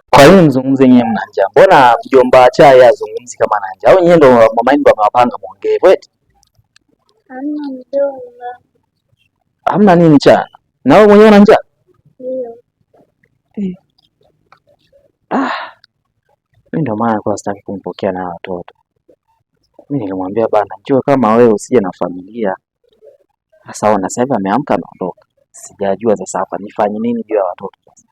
Kwa hiyo mzungumze nyewe mna njaa. Mbona mjomba chai azungumzi kama ana njaa? Au nyewe ndo mama yenu ndo amewapanga muongee eti? Hamna mjomba. Hamna nini cha? Na wewe mwenyewe una njaa? Ndio. Mimi ndo maana kwa sitaki kumpokea na watoto. Mimi nilimwambia bana, njoo kama wewe usije na familia. Sasa ona sasa hivi ameamka anaondoka. Sijajua sasa hapa nifanye nini juu ya watoto sasa.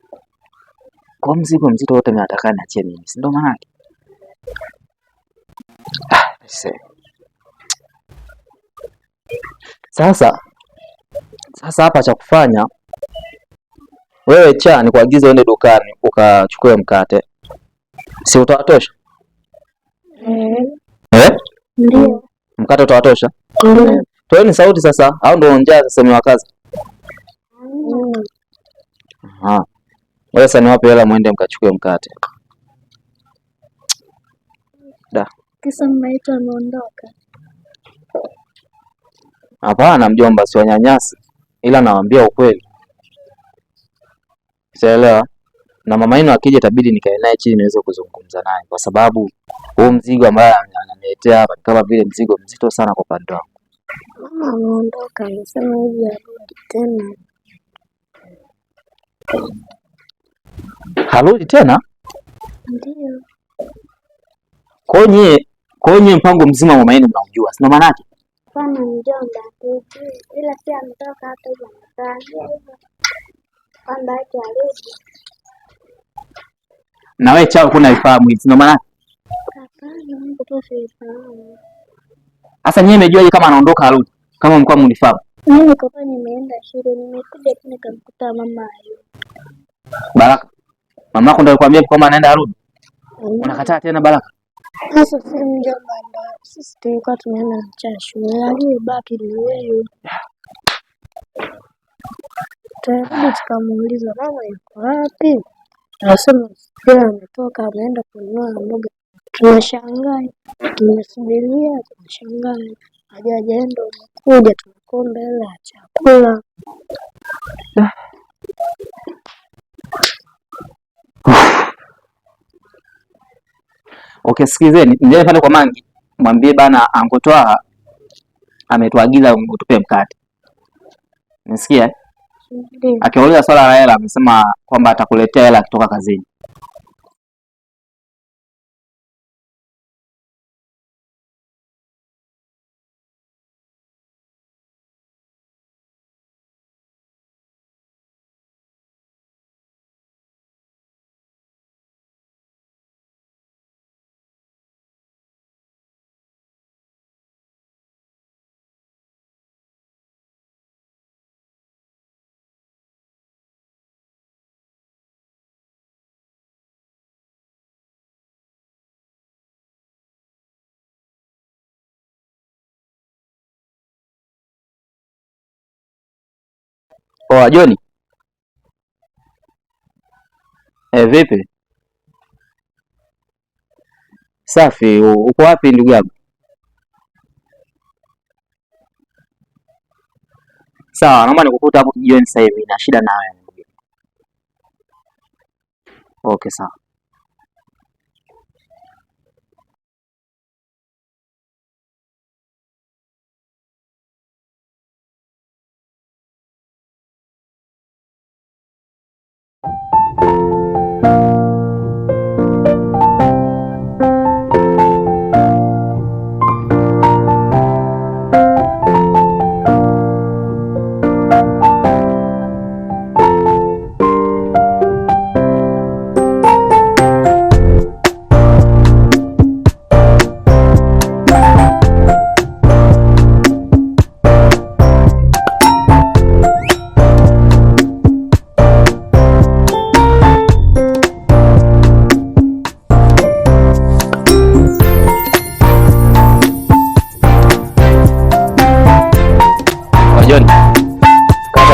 Kwa mzigo mzito wote nataka niachie mimi. Si ndo maana? Sasa hapa cha kufanya wewe cha ni kuagiza uende dukani ukachukue mkate. Si utawatosha? Ndio. Mkate utawatosha? Ndio. Toeni sauti sasa, au ndio njaa sasa ni wakazi? Wewe sasa niwape hela muende mkachukue mkate. Kisa mnaita anaondoka. Hapana mjomba, si wanyanyasi. Ila nawaambia ukweli. Sielewa. Na mama yenu akija itabidi nikae naye chini niweze kuzungumza naye kwa sababu huu mzigo ambao ananiletea hapa kama vile mzigo mzito sana kwa pande wangu. Mama anaondoka, anasema hivi arudi tena. Harudi tena? Ndio. Kwa nyie mpango mzima mama yenu mnaujua, sina maana yake? Hapana mjomba, ila pia ametoka hata hivi anatarajia hivyo. Kwamba ati arudi. Na wewe chao kuna ifahamu hivi, sina maana yake? Hapana, Mungu tu sifahamu. Sasa nyie mmejuaje kama anaondoka arudi? Kama mko mnifahamu? Mimi niko nimeenda shule, nimekuja tu nikamkuta mama hayo. Baraka. Mama yako ndio alikwambia kwamba anaenda arudi? Unakataa tena Baraka? Sasa si mjomba ndo sisi tulikuwa tunaenda mcha shule, aliyebaki ni wewe. Tutarudi tukamuuliza mama yuko wapi? Anasema pia ametoka ameenda kununua mboga. Tunashangaa, tumesubiria, tunashangaa hajaenda, kuja tunakomba hela ya chakula. Okay, sikizeni, ndio pale kwa Mangi. Mwambie bana Angotoa ametuagiza utupe mkate. Unasikia? Ndio. Akiuliza swala la hela amesema kwamba atakuletea hela kutoka kazini. Poa Joni. Vipi? Safi, uko wapi ndugu yangu? Sawa, naomba nikukuta hapo kijiweni sasa hivi, na shida na wewe. Okay, sawa.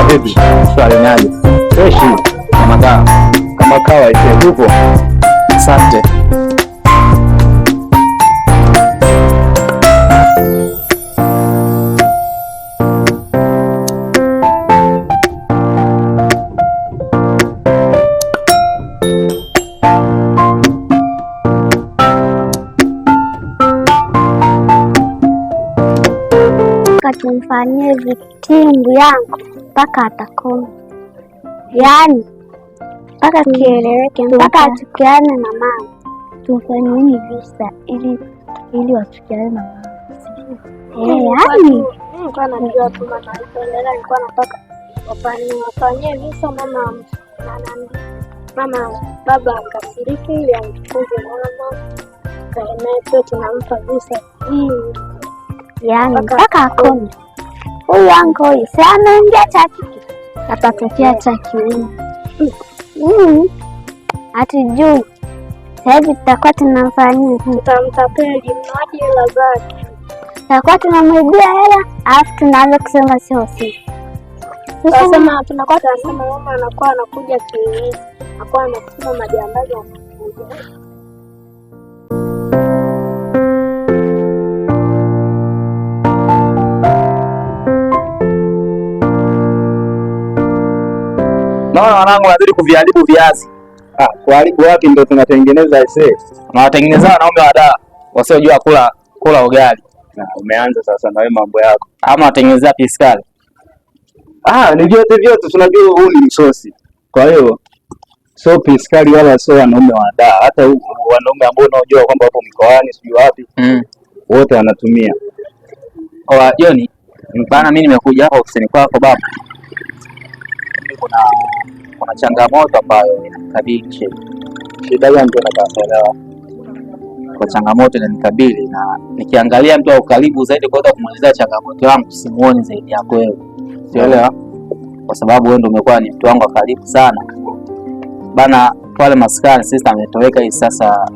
Vipi? Swali naje. Freshi kama kawa tupo. Asante. tumfanyie vitimbu yangu mpaka atakoma, yaani mpaka kieleweke, mpaka achukiane na mama. Tumfanyieni visa ili wachukiane na mama. Yaani nilikuwa najua tu mama alipoendelea, nilikuwa nataka wafanyie visa mama baba akasiriki ili amfukuze mama, kaenae tunampa visa hii, yaani mpaka akome. Huyu anko huyu si ameingia chakiki, atatokea cha kiume. Hatujui sasa hivi tutakuwa tunamfanyia, tutamtapeli mradi hela zake, tutakuwa tunamwibia hela alafu tunaanza kusema sio sisi. Tunasema tunakuwa tunasema mama anakuwa anakuja kienyeji, anakuwa anasema majambazi anakuja. Naona wanangu wanazidi kuviharibu viazi. Kuharibu wapi? Ndio tunatengeneza ese. Tunawatengeneza wanaume wadaa wasiojua kula ugali. Umeanza sasa na wewe mambo yako. Ama watengenezea piskali. Ni vyote tunajua huu ni msosi. Kwa hiyo sio piskali wala sio wanaume wadaa. Hata wanaume ambao unajua kwamba wapo mikoani sijui wapi. Wote wanatumia. Kwa Joni, bana mimi nimekuja hapa ofisini kwako baba. Kuna changamoto ambayo inanikabili. Shida gani ndio nakaelewa? Kwa changamoto inanikabili na nikiangalia mtu wa karibu zaidi kuweza kumwelezea changamoto yangu simuoni zaidi yako wewe. Sielewa? Kwa sababu wewe ndio umekuwa ni mtu wangu wa karibu sana. Bana pale maskani sister ametoweka hii sasa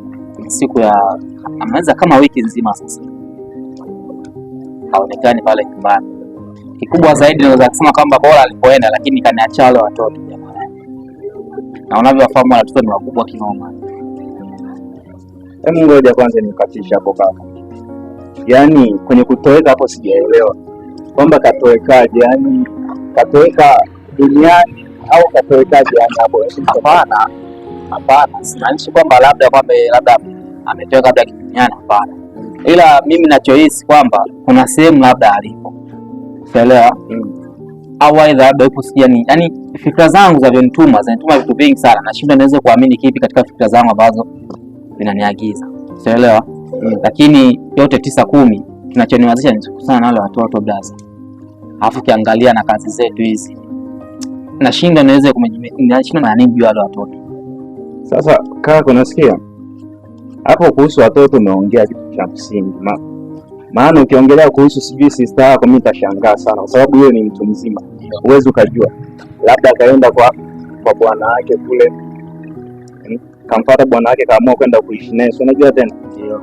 siku ya ameweza kama wiki nzima sasa. Haonekani pale nyumbani. Kikubwa zaidi naweza kusema kwamba bora alipoenda lakini kaniacha wale watoto jamani. Na unavyofahamu watoto ni wakubwa kinoma. Hebu ngoja kwanza nikatisha hapo kaka. Yaani kwenye kutoweka hapo sijaelewa. Kwamba katowekaje? Yaani katoweka duniani au katowekaje hapo? Hapana. Simaanishi kwamba labda ametoweka labda duniani, hapana. Ila mimi ninachohisi kwamba kuna sehemu labda alipo. Unaelewa? Au aidha labda yupo sijani. Yaani fikra zangu zinanituma vitu vingi sana. Nashinda naweza kuamini kipi katika fikra zangu ambazo zinaniagiza. Unaelewa? Lakini yote 9-10 kinachoniwazisha ni kukusana na wale watoto blaza. Alafu kiangalia na kazi zetu hizi. Nashinda naweza kumejimeshinda na nini juu wale watoto. Sasa kaka unasikia? Hapo kuhusu watoto umeongea kitu cha msingi. Maana ukiongelea kuhusu sijui sister yako mimi nitashangaa sana kwa sababu yeye ni mtu mzima. Huwezi ukajua. Labda akaenda kwa bwana wake kule. Kampata bwana wake kaamua kwenda kuishi naye. So unajua tena? Ndio.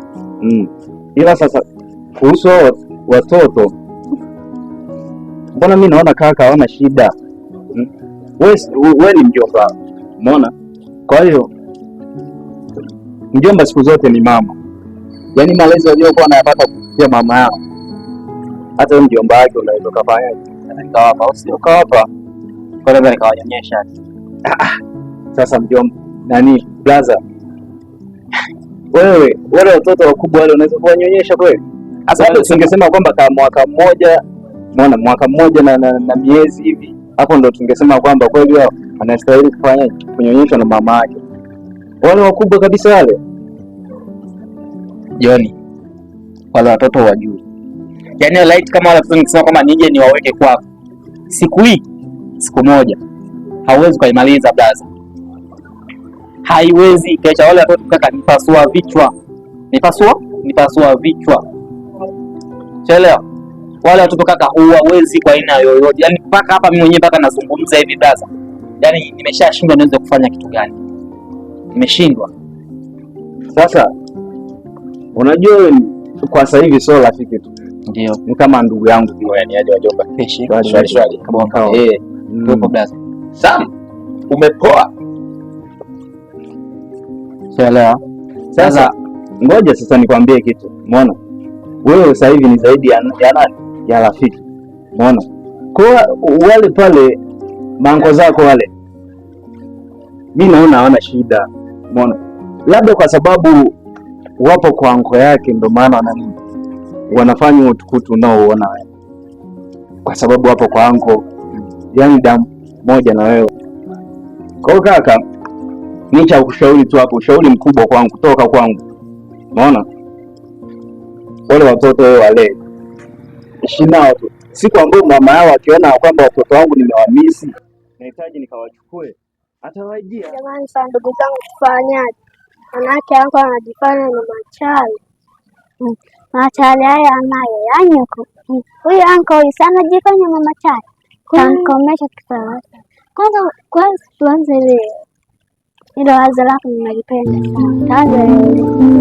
Ila sasa kuhusu watoto mbona mimi naona kaka hawana shida. Wewe ni mjomba. Umeona? Kwa hiyo mjomba siku zote ni mama. Yaani malezi aliyokuwa anayapata kupitia mama yao. Hata mjomba wake unaweza kufanya nikawapa au sio kawapa. Kwa nini nikawanyonyesha? Sasa mjomba nani blaza? Wewe wale watoto wakubwa wale unaweza kuwanyonyesha kweli? Sasa tungesema kwamba kama mwaka mmoja na miezi hivi. Hapo ndo tungesema kwamba kweli wao anastahili kufanya kunyonyeshwa na mama yake. Wale wakubwa kabisa wale. Joni, wale watoto wajui. Yaani light kama wale watoto nikisema kama nije niwaweke kwako. Siku moja. Hauwezi kuimaliza blaza. Haiwezi kacha wale watoto kaka nipasua vichwa. Nipasua vichwa. Chelewa. Wale watoto kaka huwezi kwa aina yoyote. Yaani mpaka hapa mimi mwenyewe mpaka nazungumza hivi blaza. Yaani nimeshashindwa niweze kufanya kitu gani? Nimeshindwa. Sasa unajua kwa sasa hivi sio rafiki tu. Ndio. Ni kama ndugu yangu pia yani aje wajomba. Shwari. Kabonga. Tupo blaza. Sam, umepoa. Chelewa. Sasa ngoja sasa nikwambie kitu. Umeona? Wewe sasa hivi ni zaidi ya nani? Ya rafiki. Umeona? Kwa wale pale mango zako wale. Mimi naona hawana shida. Umeona? Labda kwa sababu wapo kwa anko yake ndio maana wanafanya utukutu unaoona wewe. kwa sababu hapo kwa anko yani damu moja na wewe. Kwa hiyo kaka, mimi cha kushauri tu hapo, ushauri mkubwa kwangu kutoka kwangu. Unaona? Wale watoto wale ishi nao tu. Siku ambayo mama yao akiona kwamba watoto wangu nimewamisi, nahitaji nikawachukue, atawajia. Jamani, sana ndugu zangu, tufanyaje? Manake hapa anajifanya ni machali. Machali haya anayo, yaani huyu anko sana jifanya na machali. Tamkomesha kisasa. Kwanza tuanze leo. Hilo wazo lako ninalipenda sana. Tuanze leo.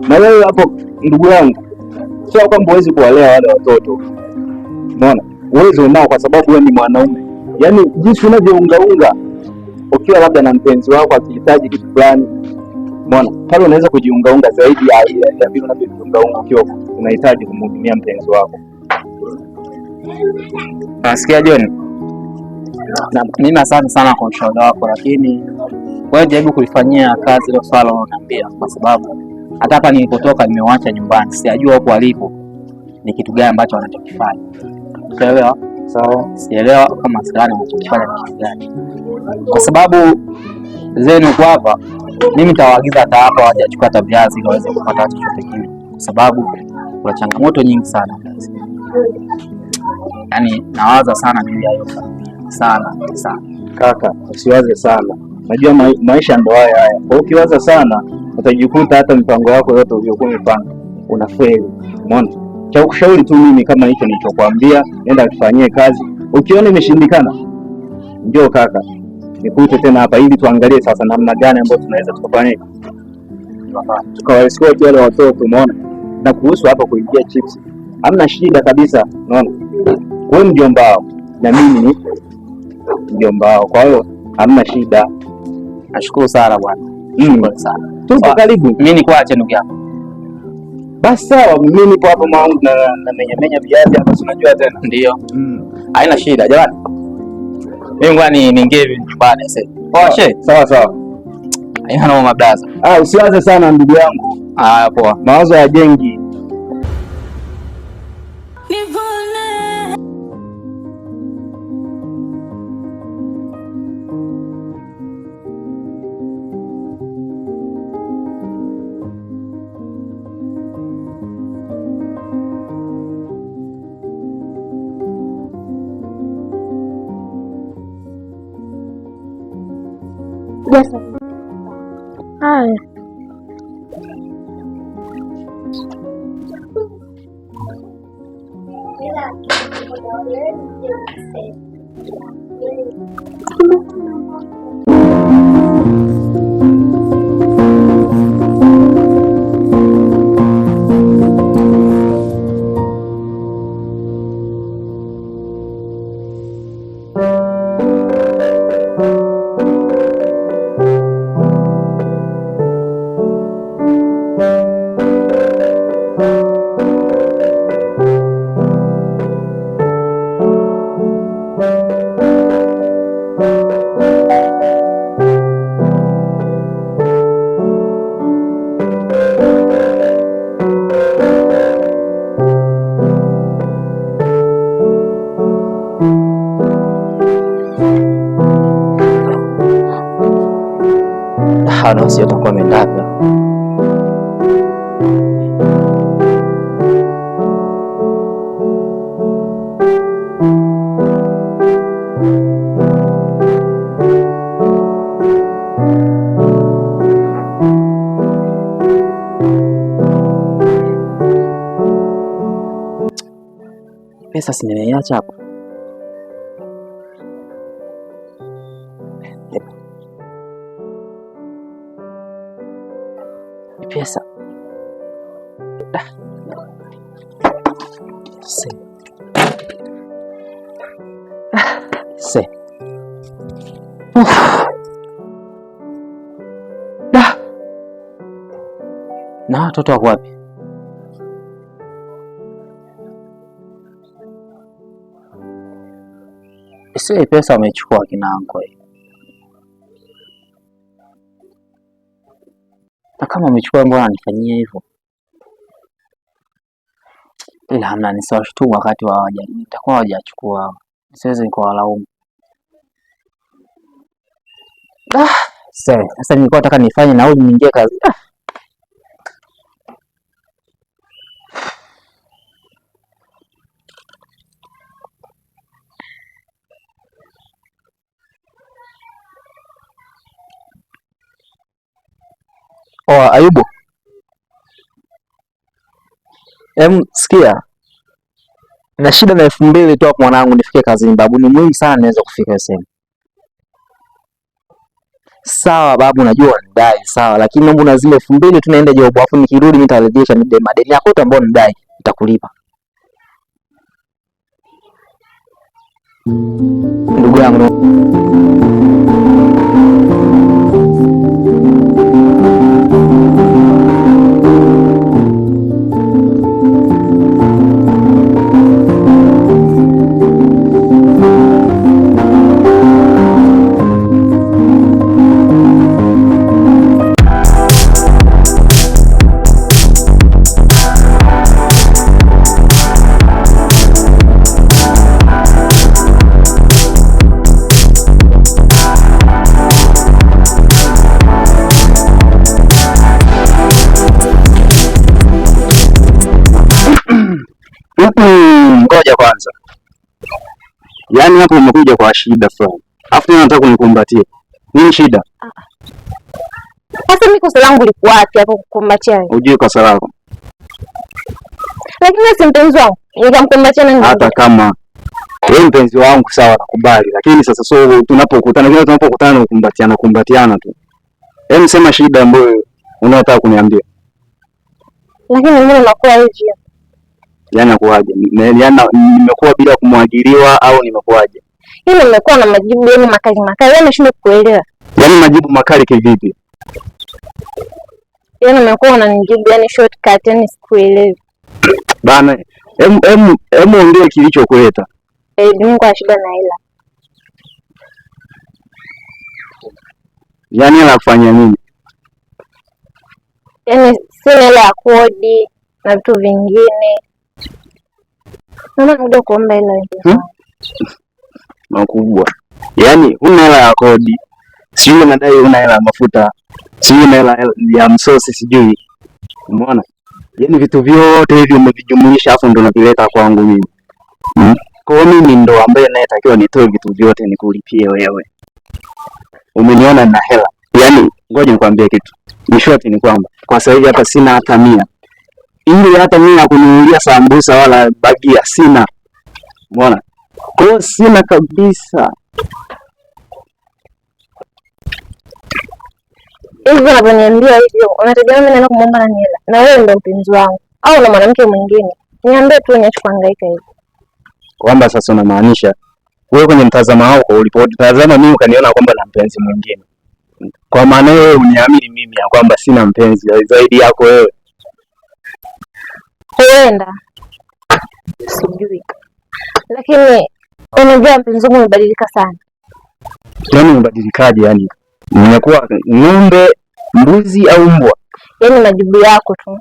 Na wewe hapo ndugu yangu, sio kwamba huwezi kuwalea wale watoto. Unaona? Uwezo unao kwa sababu wewe ni mwanaume. Yaani jinsi unavyoungaunga ukiwa labda na mpenzi wako akihitaji kitu fulani. Unaona? Pale unaweza kujiungaunga zaidi ya vile unavyojiungaunga ukiwa unahitaji kumhudumia mpenzi wako. Nasikia John. Na mimi asante sana kwa ushauri wako, lakini wewe jaribu kulifanyia kazi ile swala unaniambia, kwa sababu hata hapa nilipotoka nimewaacha nyumbani, sijajua huko walipo ni kitu gani ambacho wanachokifanya. Unaelewa? Sawa. Sielewa kama askari wanachokifanya ni kitu gani, kwa sababu zenu kwa hapa mimi nitawaagiza hata hapa wajachukua hata viazi ili waweze kupata chochote kile, kwa sababu kuna changamoto nyingi sana kazi. Yaani nawaza sana juu ya hiyo sana. Kaka, usiwaze sana. Najua maisha ndo haya. Kwa ukiwaza sana utajikuta hata mipango yako yote uliyokuwa umepanga unafeli. Umeona? Cha kushauri tu mimi kama hicho nilichokuambia, nenda kufanyie kazi. Ukiona imeshindikana, njoo kaka, nikute tena hapa ili tuangalie sasa namna gani ambayo tunaweza tukafanya tukawasikoa wale watoto. Umeona? Na kuhusu hapa kuingia chips, hamna shida kabisa. Unaona? Wewe mjomba wao na mimi ni mjomba wao, kwa hiyo hamna shida. Nashukuru sana bwana. Sana. Tupo karibu. Mimi nikuache ndugu yangu. Basi sawa, mimi nipo hapo mwangu na menya viazi hapa, unajua tena. Ndio. Haina shida jamani. Mimi ngoja niingie nyumbani sasa. Poa she. Sawa. Haina noma mabdaza. Usiwaze sana ndugu yangu. Poa. Mawazo ya jengi. Yes. Haya. Pesa si nimeiacha hapo. Pesa. Se. Na watoto wako wapi? Sio pesa wamechukua kina anko. Na kama wamechukua mbona anifanyia hivyo? Ila hamna, nisawashtumu wakati wa hawaja. Nitakuwa hawajachukua. Siwezi nikawalaumu. Sasa nilikuwa nataka nifanye nauli niingie kazi. Ayubu. Sikia. Na shida na 2000 tu hapo mwanangu nifike kazini babu, ni muhimu sana niweze kufika sehemu. Sawa babu, najua nidai sawa, lakini naomba na zile 2000 tu naenda job, afu nikirudi mimi nitarejesha madeni yako yote ambayo nidai, nitakulipa. Ndugu yangu. Ngoja kwanza. Yaani hapo umekuja kwa shida fulani. Afu tena nataka unikumbatie. Nini shida? Sasa mimi kosa langu liko wapi hapo kukumbatia? Ujue kosa lako. Lakini si mpenzi wangu. Nikamkumbatia nani? Hata kama wewe mpenzi wangu sawa, nakubali. Lakini sasa so tunapokutana na kukumbatiana tu. Hebu sema shida ambayo unataka kuniambia. Lakini mimi nakuwa hivi. Yaani nakuaje? Yaani nimekuwa bila kumwagiliwa au nimekuaje? Hilo nimekuwa na majibu yenu makali. Yaani nashindwa kuelewa. Yaani majibu makali kivipi? Yaani nimekuwa unanijibu yani shortcut, yani sikuelewi. Bana, hebu ongea kilichokuleta. Mungu ana shida na hela. Yaani anafanya nini? Yaani sina hela ya kodi na vitu vingine. Mama ndio kuomba hela hiyo. Makubwa. Yaani una hela ya kodi. Sijui unadai una hela ya mafuta. Sijui una hela ya msosi sijui. Umeona? Yaani vitu vyote hivi umevijumuisha afu ndo unavileta kwangu mimi. Kwa hiyo mimi ndo ambaye nayetakiwa nitoe vitu vyote nikulipie wewe. Umeniona na hela. Yaani ngoja nikwambie kitu. Ni short ni kwamba kwa sasa hivi hapa sina hata 100. Ili hata mimi nakununulia sambusa wala bagia sina. Umeona? Kwa hiyo sina kabisa. Hivi unaponiambia hivyo, unategemea mimi naenda kumwomba nani hela? Na wewe ndio mpenzi wangu au na mwanamke mwingine? Niambie tu, niache kuhangaika hivi. Kwamba sasa unamaanisha wewe kwenye mtazamo wako ulipotazama mimi ukaniona kwamba na mpenzi mwingine. Kwa maana wewe uniamini mimi ya kwamba sina mpenzi zaidi yako wewe. Huenda. Sijui. Lakini unajua mpenzi wangu umebadilika sana. Yaani umebadilikaje yani? Nimekuwa ng'ombe, mbuzi au mbwa? Yaani majibu yako tu.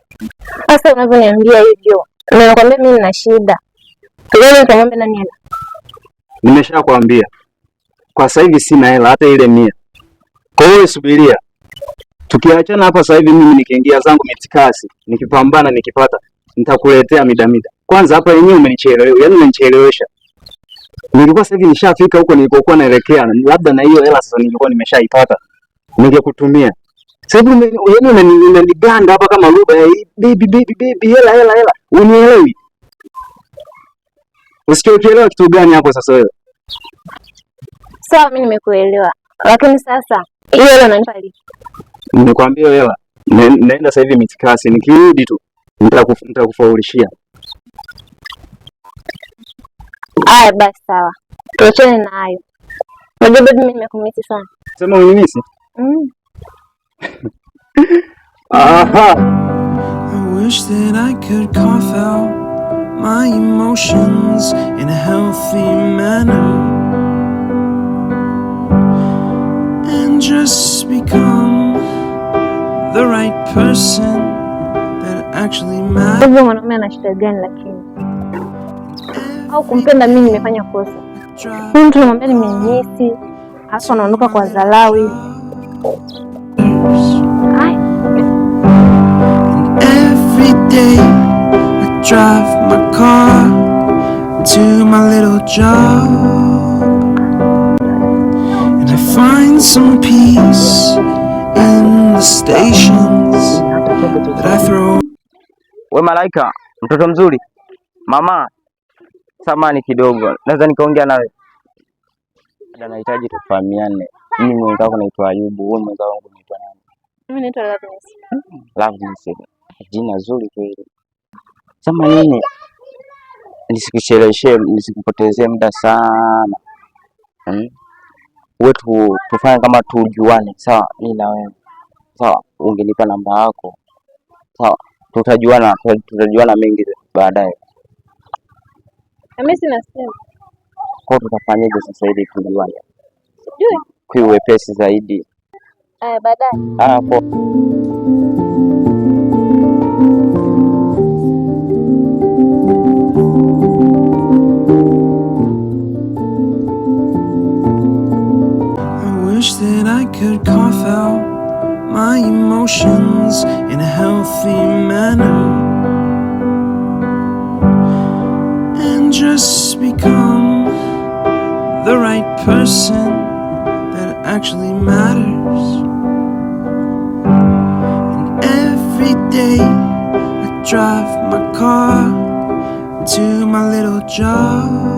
Sasa unavyoniambia hivyo, nakwambia mimi nina shida. Wewe utamwambia nani hela? Nimeshakwambia. Kwa sasa hivi sina hela hata ile 100. Kwa hiyo subiria. Tukiachana hapa sasa hivi, mimi nikiingia zangu mitikasi, nikipambana, nikipata, nitakuletea midamida. Kwanza hapa yenyewe umenichelewesha, yaani umenichelewesha. Nilikuwa sasa hivi nishafika huko nilikokuwa naelekea, labda na hiyo hela sasa nilikuwa nimeshaipata, ningekutumia. Sasa hivi yaani unaniganda hapa kama lugha ya baby, hela. Unielewi? Usichokielewa kitu gani hapo sasa wewe? Sawa, mimi nimekuelewa. Lakini sasa hiyo hela unanipa lini? Nimekwambia hela. Naenda sasa hivi mitikasi, nikirudi tu nitakufaulishia. Aya basi sawa. Tuachane na hayo. Unajua bado mimi nimekumisi sana. Sema unimisi? Aha. I wish that I could cough out my emotions in a healthy manner and just become the right person that actually matters. Hivyo mwanaume ana shida gani lakini? Au kumpenda mimi nimefanya kosa? Huyu mtu anamwambia nimemisi, hasa anaondoka kwa dharau. Every day I drive my car to my little job and I find some peace in the stations that I throw. We Malaika, mtoto mzuri. Mama, samani kidogo, naweza nikaongea nawe? Nahitaji tufahamiane. Mimi mwenzako naitwa Ayubu, wewe mwenzako unaitwa nani? Mimi naitwa Loveness. Loveness. Jina zuri kweli. Sema nini? Nisikucheleweshe, nisikupotezee muda sana. Wetu tufanye kama tujuane, sawa? Mimi na wewe. Sawa, ungenipa namba yako. Sawa, tutajuana mengi baadaye. Mimi sina simu. Kwa tutafanyaje sasa hivi tujuane? Sijui. Kwa uwepesi zaidi. Baadaye. Hapo. I wish that I could cough out my emotions in a healthy manner and just become the right person that actually matters. And every day I drive my car to my little job